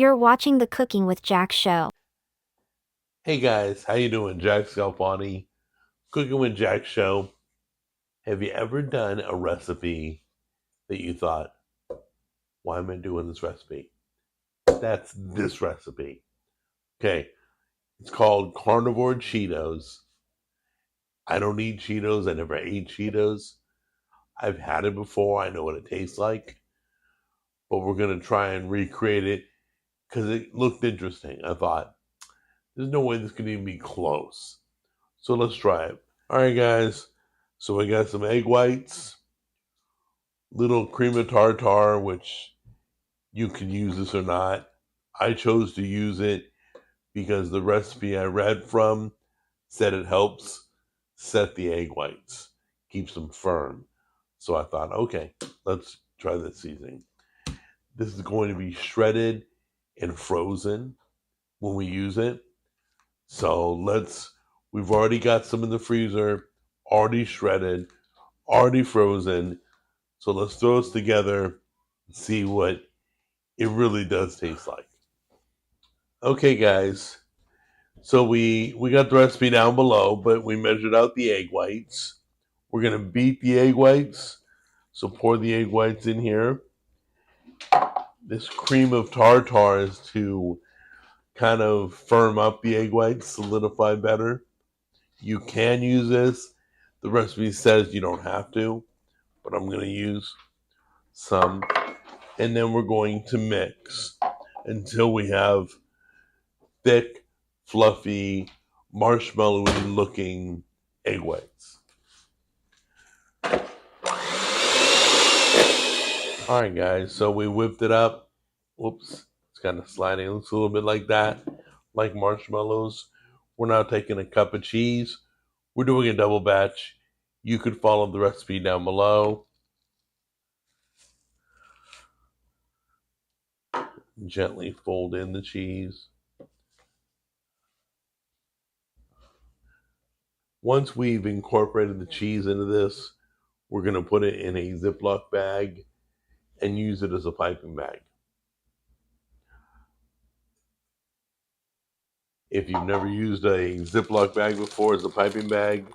You're watching the Cooking with Jack show. Hey guys, how you doing? Jack Scalfani, Cooking with Jack show. Have you ever done a recipe that you thought, why am I doing this recipe? That's this recipe. Okay, it's called Carnivore Cheetos. I don't eat Cheetos. I never ate Cheetos. I've had it before. I know what it tastes like. But we're going to try and recreate it because it looked interesting. I thought, there's no way this can even be close. So let's try it. All right, guys. So we got some egg whites, little cream of tartar, which you can use this or not. I chose to use it because the recipe I read from said it helps set the egg whites, keeps them firm. So I thought, okay, let's try this seasoning. This is going to be shredded and frozen when we use it. So we've already got some in the freezer, already shredded, already frozen. So let's throw this together and see what it really does taste like. Okay, guys. So we got the recipe down below, but we measured out the egg whites. We're gonna beat the egg whites. So pour the egg whites in here. This cream of tartar is to kind of firm up the egg whites, solidify better. You can use this. The recipe says you don't have to, but I'm gonna use some. And then we're going to mix until we have thick, fluffy, marshmallowy looking egg whites. All right, guys, so we whipped it up. Whoops, it's kind of sliding. It looks a little bit like that, like marshmallows. We're now taking a cup of cheese. We're doing a double batch. You could follow the recipe down below. Gently fold in the cheese. Once we've incorporated the cheese into this, we're going to put it in a Ziploc bag and use it as a piping bag. If you've never used a Ziploc bag before as a piping bag,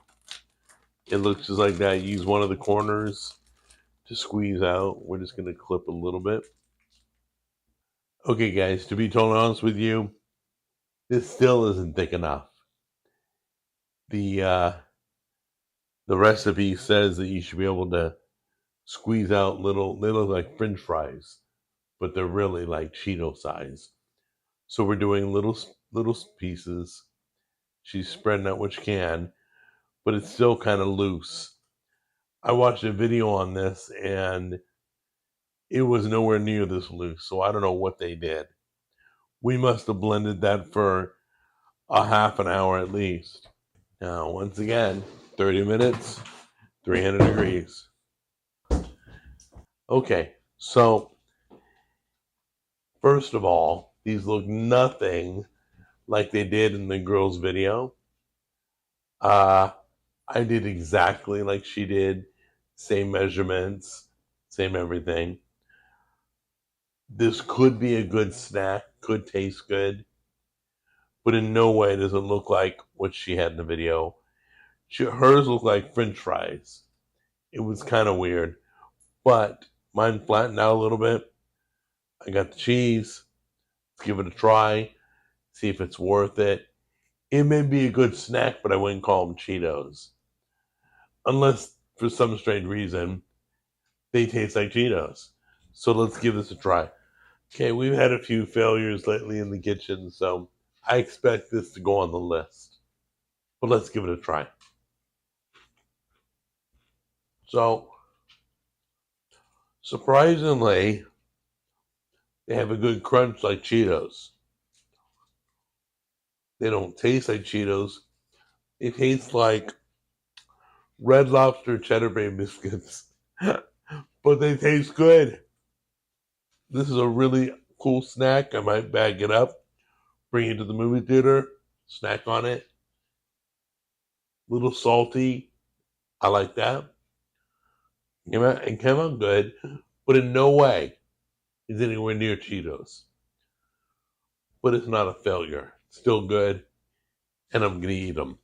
it looks just like that. Use one of the corners to squeeze out. We're just going to clip a little bit. Okay, guys, to be totally honest with you, this still isn't thick enough. The recipe says that you should be able to squeeze out little, they look like French fries, but they're really like Cheeto size. So we're doing little pieces. She's spreading out what she can, but it's still kind of loose. I watched a video on this and it was nowhere near this loose, so I don't know what they did. We must have blended that for a half an hour at least. Now, once again, 30 minutes, 300 degrees. Okay, so first of all, these look nothing like they did in the girl's video. I did exactly like she did, same measurements, same everything. This could be a good snack, could taste good, but in no way does it look like what she had in the video. Hers looked like French fries. It was kind of weird, but mine flattened out a little bit. I got the cheese. Let's give it a try, see if it's worth it. It may be a good snack, but I wouldn't call them Cheetos. Unless, for some strange reason, they taste like Cheetos. So let's give this a try. Okay, we've had a few failures lately in the kitchen, so I expect this to go on the list. But let's give it a try. So, surprisingly, they have a good crunch like Cheetos. They don't taste like Cheetos. They taste like Red Lobster Cheddar Bay biscuits. But they taste good. This is a really cool snack. I might bag it up, bring it to the movie theater, snack on it. Little salty. I like that. It came out good, but in no way is anywhere near Cheetos. but it's not a failure. It's still good, and I'm gonna eat them.